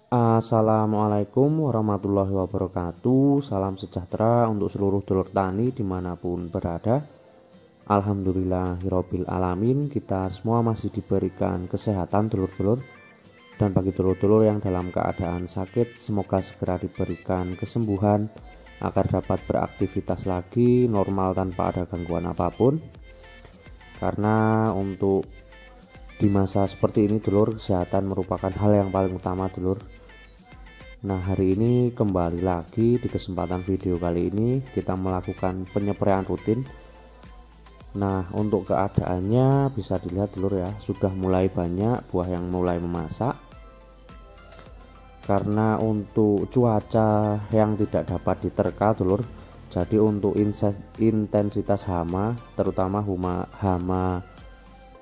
Assalamualaikum warahmatullahi wabarakatuh. Salam sejahtera untuk seluruh dulur tani dimanapun berada. Alhamdulillahirobbil alamin, kita semua masih diberikan kesehatan dulur-dulur. Dan bagi dulur-dulur yang dalam keadaan sakit, semoga segera diberikan kesembuhan agar dapat beraktivitas lagi normal tanpa ada gangguan apapun. Karena untuk di masa seperti ini dulur, kesehatan merupakan hal yang paling utama dulur. Nah, hari ini kembali lagi di kesempatan video kali ini kita melakukan penyepraian rutin. Nah, untuk keadaannya bisa dilihat dulur ya, sudah mulai banyak buah yang mulai memasak. Karena untuk cuaca yang tidak dapat diterka dulur, jadi untuk intensitas hama, terutama hama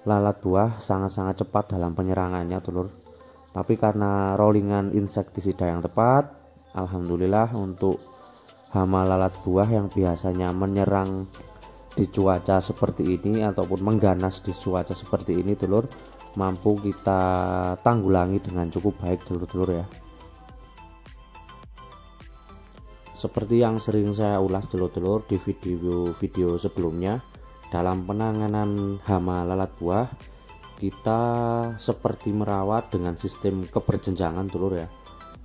lalat buah sangat-sangat cepat dalam penyerangannya dulur. Tapi karena rollingan insektisida yang tepat, alhamdulillah untuk hama lalat buah yang biasanya menyerang di cuaca seperti ini ataupun mengganas di cuaca seperti ini dulur, mampu kita tanggulangi dengan cukup baik dulur-dulur ya. Seperti yang sering saya ulas dulur-dulur di video-video sebelumnya, dalam penanganan hama lalat buah kita seperti merawat dengan sistem keberjenjangan dulur ya,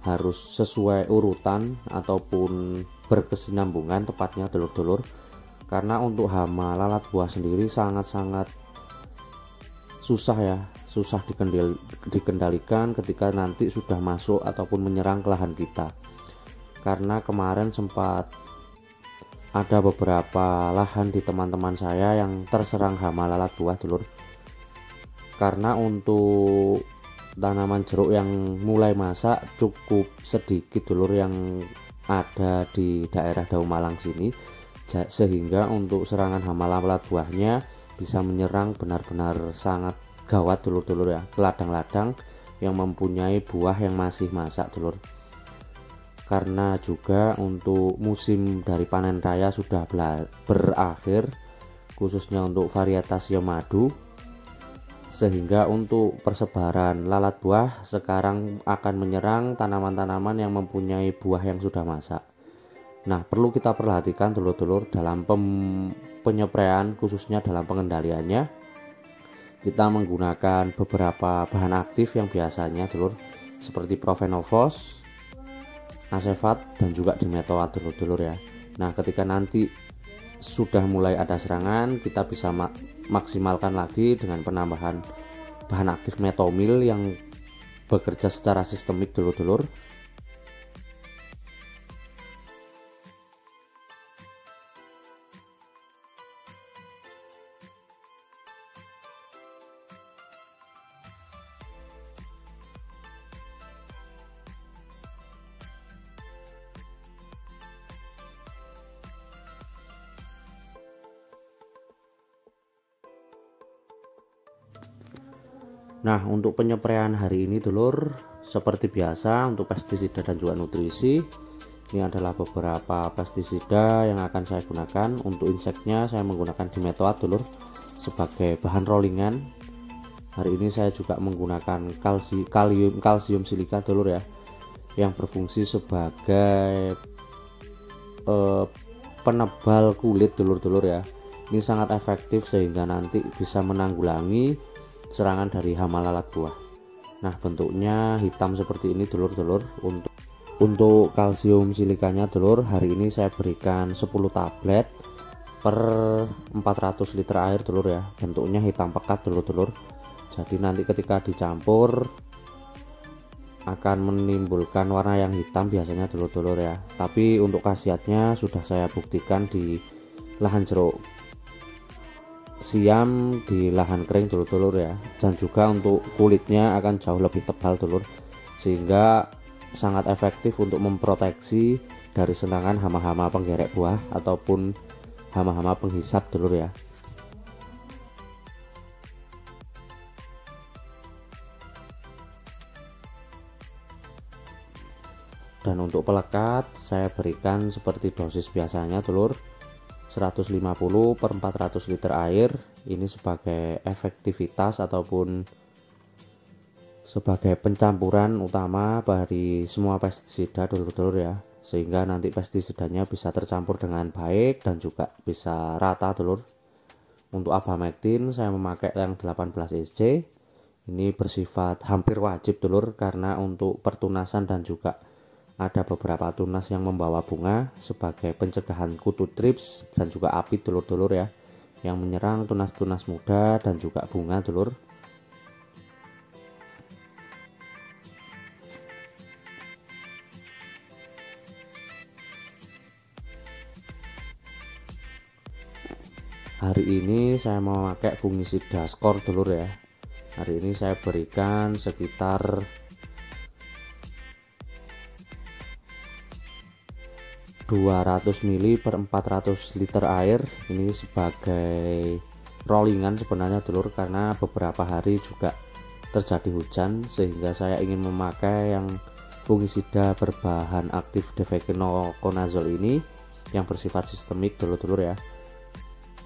harus sesuai urutan ataupun berkesinambungan tepatnya dulur-dulur. Karena untuk hama lalat buah sendiri sangat-sangat susah ya, susah dikendalikan ketika nanti sudah masuk ataupun menyerang ke lahan kita. Karena kemarin sempat ada beberapa lahan di teman-teman saya yang terserang hama lalat buah dulur. Karena untuk tanaman jeruk yang mulai masak cukup sedikit dulur yang ada di daerah Daumalang sini, sehingga untuk serangan hama lalat buahnya bisa menyerang benar-benar sangat gawat dulur-dulur ya, ke ladang-ladang yang mempunyai buah yang masih masak dulur. Karena juga untuk musim dari panen raya sudah berakhir, khususnya untuk varietas Yamadu, sehingga untuk persebaran lalat buah sekarang akan menyerang tanaman-tanaman yang mempunyai buah yang sudah masak. Nah, perlu kita perhatikan dulur-dulur dalam penyepraian, khususnya dalam pengendaliannya. Kita menggunakan beberapa bahan aktif yang biasanya dulur, seperti Profenofos, Asefat, dan juga Dimetoat dulur-dulur ya. Nah, ketika nanti sudah mulai ada serangan, kita bisa maksimalkan lagi dengan penambahan bahan aktif metomil yang bekerja secara sistemik dulur-dulur. Nah, untuk penyepraian hari ini dulur, seperti biasa untuk pestisida dan juga nutrisi, ini adalah beberapa pestisida yang akan saya gunakan. Untuk inseknya saya menggunakan Dimetoat dulur sebagai bahan rollingan. Hari ini saya juga menggunakan kalsium silika dulur ya, yang berfungsi sebagai penebal kulit dulur-dulur ya. Ini sangat efektif sehingga nanti bisa menanggulangi serangan dari hama lalat buah. Nah, bentuknya hitam seperti ini dulur-dulur. Untuk kalsium silikanya dulur, hari ini saya berikan 10 tablet per 400 liter air dulur ya. Bentuknya hitam pekat dulur-dulur. Jadi nanti ketika dicampur akan menimbulkan warna yang hitam biasanya dulur-dulur ya. Tapi untuk khasiatnya sudah saya buktikan di lahan jeruk siam, di lahan kering dulur-dulur ya, dan juga untuk kulitnya akan jauh lebih tebal dulur, sehingga sangat efektif untuk memproteksi dari serangan hama-hama penggerek buah ataupun hama-hama penghisap dulur ya. Dan untuk pelekat saya berikan seperti dosis biasanya dulur, 150 per 400 liter air. Ini sebagai efektivitas ataupun sebagai pencampuran utama dari semua pestisida dulur-dulur ya, sehingga nanti pestisidanya bisa tercampur dengan baik dan juga bisa rata dulur. Untuk abamectin saya memakai yang 18 SC. Ini bersifat hampir wajib dulur, karena untuk pertunasan dan juga ada beberapa tunas yang membawa bunga sebagai pencegahan kutu trips dan juga apit dulur-dulur ya, yang menyerang tunas-tunas muda dan juga bunga dulur. Hari ini saya memakai fungisida skor dulur ya. Hari ini saya berikan sekitar 200 ml per 400 liter air. Ini sebagai rollingan sebenarnya dulur, karena beberapa hari juga terjadi hujan, sehingga saya ingin memakai yang fungisida berbahan aktif difenoconazole ini yang bersifat sistemik dulur-dulur ya,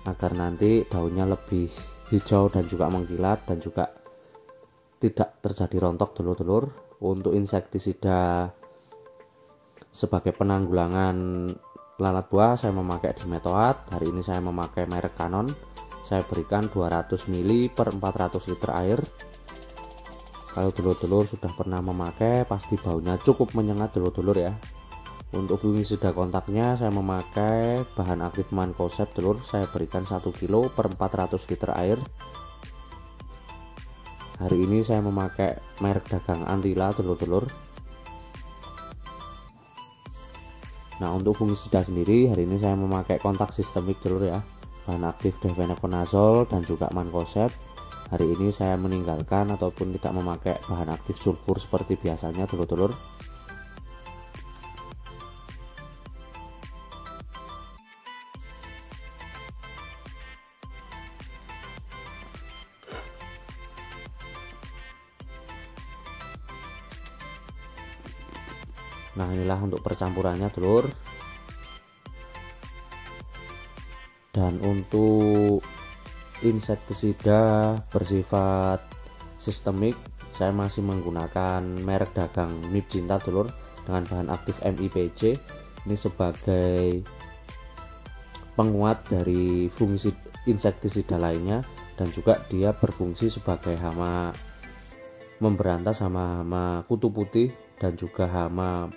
agar nanti daunnya lebih hijau dan juga mengkilat dan juga tidak terjadi rontok dulur-dulur. Untuk insektisida sebagai penanggulangan lalat buah saya memakai Dimetoat. Hari ini saya memakai merek Canon. Saya berikan 200 ml per 400 liter air. Kalau dulur-dulur sudah pernah memakai, pasti baunya cukup menyengat dulur-dulur ya. Untuk fungisida kontaknya saya memakai bahan aktif Mancozeb dulur. Saya berikan 1 kilo per 400 liter air. Hari ini saya memakai merek dagang Antila dulur-dulur. Nah, untuk fungisida sendiri hari ini saya memakai kontak sistemik dulur ya, bahan aktif difenoconazole dan juga Mancozeb. Hari ini saya meninggalkan ataupun tidak memakai bahan aktif sulfur seperti biasanya dulur-dulur. Nah, inilah untuk percampurannya dulur. Dan untuk insektisida bersifat sistemik saya masih menggunakan merek dagang Mipcinta dulur dengan bahan aktif MIPC. Ini sebagai penguat dari fungisida insektisida lainnya, dan juga dia berfungsi sebagai hama memberantas hama kutu putih dan juga hama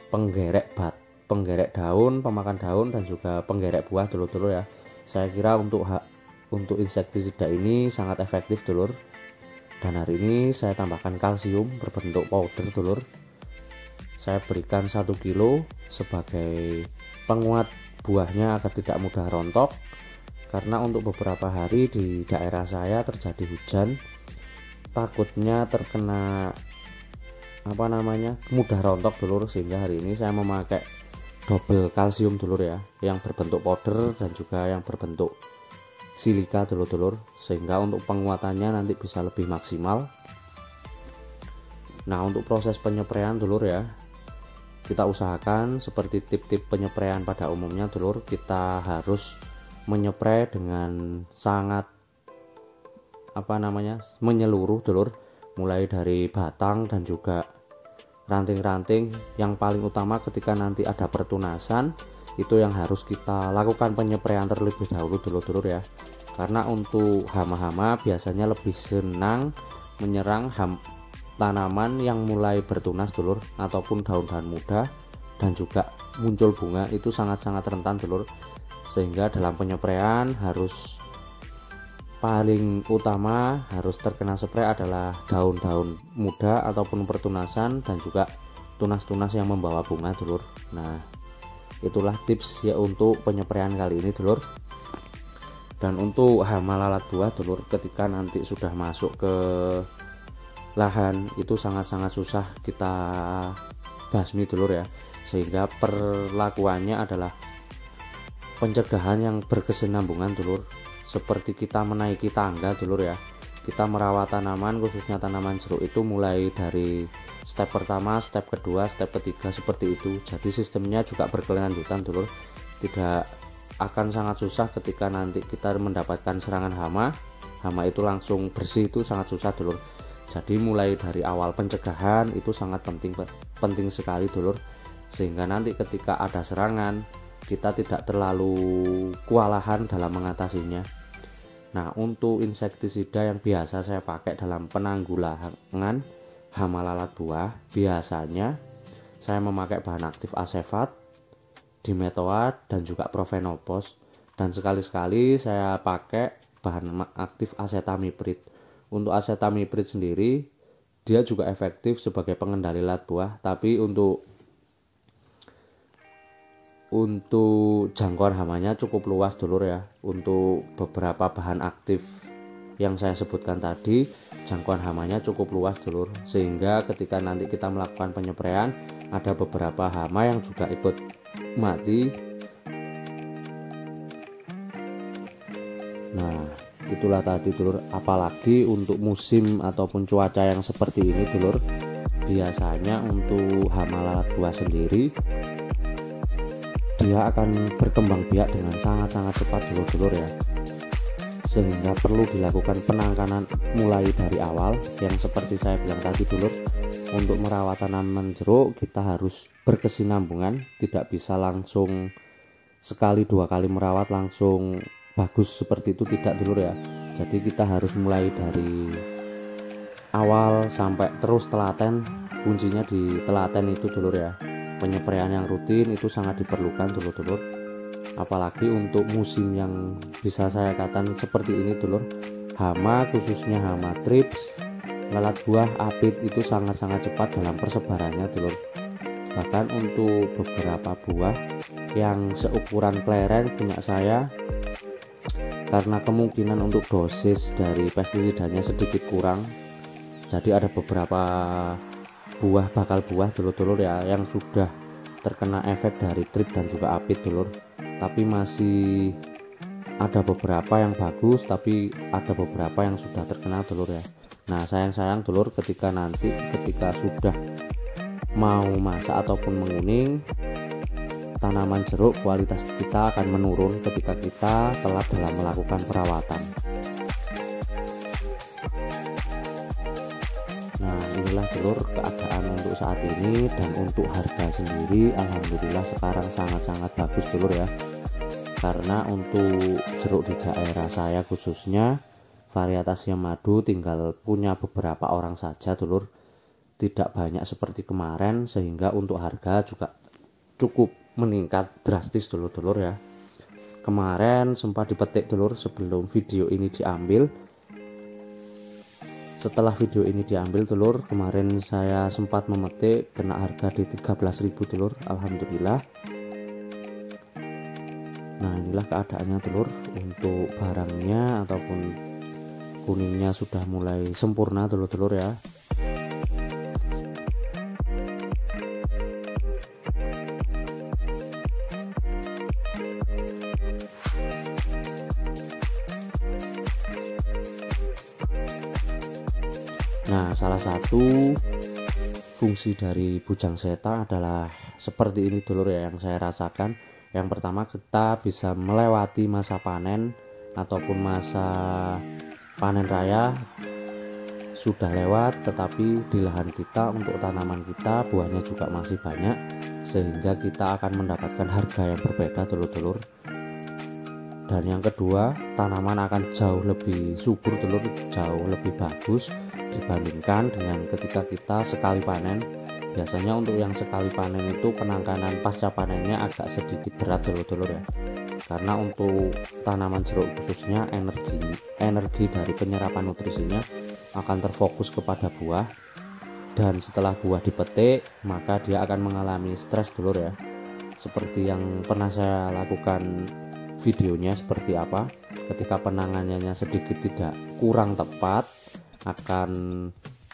penggerek daun, pemakan daun dan juga penggerek buah dulur-dulur ya. Saya kira untuk insektisida ini sangat efektif dulur. Dan hari ini saya tambahkan kalsium berbentuk powder dulur. Saya berikan 1 kilo sebagai penguat buahnya agar tidak mudah rontok, karena untuk beberapa hari di daerah saya terjadi hujan, takutnya terkena mudah rontok dulur, sehingga hari ini saya memakai double kalsium dulur ya, yang berbentuk powder dan juga yang berbentuk silika dulur-dulur, sehingga untuk penguatannya nanti bisa lebih maksimal. Nah, untuk proses penyepraian dulur ya, kita usahakan seperti tip-tip penyepraian pada umumnya dulur, kita harus menyeprai dengan sangat menyeluruh dulur, mulai dari batang dan juga ranting-ranting. Yang paling utama ketika nanti ada pertunasan, itu yang harus kita lakukan penyepraian terlebih dahulu dulur-dulur ya, karena untuk hama-hama biasanya lebih senang menyerang tanaman yang mulai bertunas dulur, ataupun daun-daun muda dan juga muncul bunga, itu sangat-sangat rentan dulur. Sehingga dalam penyepraian harus paling utama harus terkena spray adalah daun-daun muda ataupun pertunasan dan juga tunas-tunas yang membawa bunga dulur. Nah, itulah tips ya untuk penyepraian kali ini dulur. Dan untuk hama lalat buah dulur, ketika nanti sudah masuk ke lahan itu sangat-sangat susah kita basmi dulur ya, sehingga perlakuannya adalah pencegahan yang berkesinambungan dulur, seperti kita menaiki tangga dulur ya. Kita merawat tanaman, khususnya tanaman jeruk itu mulai dari step pertama, step kedua, step ketiga, seperti itu. Jadi sistemnya juga berkelanjutan dulur, tidak akan sangat susah ketika nanti kita mendapatkan serangan hama itu langsung bersih, itu sangat susah dulur. Jadi mulai dari awal pencegahan itu sangat penting sekali dulur, sehingga nanti ketika ada serangan kita tidak terlalu kewalahan dalam mengatasinya. Nah, untuk insektisida yang biasa saya pakai dalam penanggulangan hama lalat buah, biasanya saya memakai bahan aktif asefat, dimetoat, dan juga profenopos. Dan sekali-sekali saya pakai bahan aktif asetamiprid. Untuk asetamiprid sendiri dia juga efektif sebagai pengendali lalat buah, tapi untuk jangkauan hamanya cukup luas dulur ya. Untuk beberapa bahan aktif yang saya sebutkan tadi, jangkauan hamanya cukup luas dulur, sehingga ketika nanti kita melakukan penyepraian ada beberapa hama yang juga ikut mati. Nah, itulah tadi dulur, apalagi untuk musim ataupun cuaca yang seperti ini dulur, biasanya untuk hama lalat buah sendiri dia akan berkembang biak dengan sangat-sangat cepat dulur-dulur ya, sehingga perlu dilakukan penanganan mulai dari awal. Yang seperti saya bilang tadi dulur, untuk merawat tanaman jeruk kita harus berkesinambungan, tidak bisa langsung sekali dua kali merawat langsung bagus seperti itu, tidak dulur ya. Jadi kita harus mulai dari awal sampai terus telaten, kuncinya di telaten itu dulur ya. Penyepraian yang rutin itu sangat diperlukan dulur-dulur, apalagi untuk musim yang bisa saya katakan seperti ini dulur. Hama, khususnya hama trips, lalat buah, apit itu sangat-sangat cepat dalam persebarannya dulur. Bahkan untuk beberapa buah yang seukuran pleren punya saya, karena kemungkinan untuk dosis dari pestisidanya sedikit kurang, jadi ada beberapa buah bakal buah dulur-dulur ya yang sudah terkena efek dari trip dan juga apit dulur. Tapi masih ada beberapa yang bagus, tapi ada beberapa yang sudah terkena dulur ya. Nah, sayang dulur, ketika sudah mau masak ataupun menguning, tanaman jeruk kualitas kita akan menurun ketika kita telat dalam melakukan perawatan. Nah, inilah dulur keadaan untuk saat ini. Dan untuk harga sendiri alhamdulillah sekarang sangat-sangat bagus dulur ya, karena untuk jeruk di daerah saya khususnya varietas yang madu tinggal punya beberapa orang saja dulur, tidak banyak seperti kemarin, sehingga untuk harga juga cukup meningkat drastis dulur-dulur ya. Kemarin sempat dipetik dulur sebelum video ini diambil. Setelah video ini diambil dulur, kemarin saya sempat memetik kena harga di 13.000 dulur, alhamdulillah. Nah, inilah keadaannya dulur, untuk barangnya ataupun kuningnya sudah mulai sempurna dulur-dulur ya. Nah, salah satu fungsi dari bujang seta adalah seperti ini dulur ya yang saya rasakan. Yang pertama, kita bisa melewati masa panen ataupun masa panen raya sudah lewat, tetapi di lahan kita untuk tanaman kita buahnya juga masih banyak, sehingga kita akan mendapatkan harga yang berbeda dulur-dulur. Dan yang kedua, tanaman akan jauh lebih subur dulur, jauh lebih bagus dibandingkan dengan ketika kita sekali panen. Biasanya untuk yang sekali panen itu penanganan pasca panennya agak sedikit berat dulur-dulur ya, karena untuk tanaman jeruk khususnya energi dari penyerapan nutrisinya akan terfokus kepada buah, dan setelah buah dipetik maka dia akan mengalami stres dulur ya, seperti yang pernah saya lakukan videonya seperti apa. Ketika penanganannya sedikit tidak kurang tepat, akan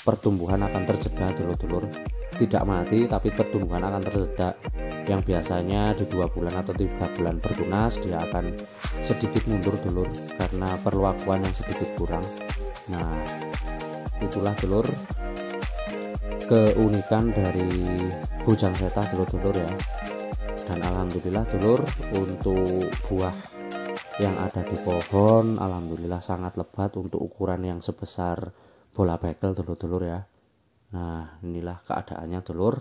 pertumbuhan akan terjeda dulur-dulur, tidak mati tapi pertumbuhan akan terjeda. Yang biasanya di 2 bulan atau 3 bulan bertunas, dia akan sedikit mundur dulur karena perlakuan yang sedikit kurang. Nah, itulah dulur keunikan dari bujang seta dulur-dulur ya. Dan alhamdulillah dulur, untuk buah yang ada di pohon alhamdulillah sangat lebat. Untuk ukuran yang sebesar bola bekel dulur-dulur ya. Nah, inilah keadaannya dulur.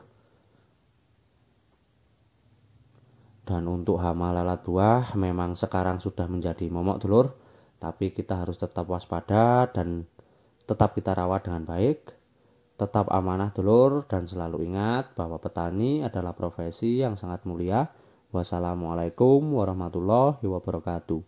Dan untuk hama lalat buah memang sekarang sudah menjadi momok dulur, tapi kita harus tetap waspada dan tetap kita rawat dengan baik. Tetap amanah dulur, dan selalu ingat bahwa petani adalah profesi yang sangat mulia. Wassalamualaikum warahmatullahi wabarakatuh.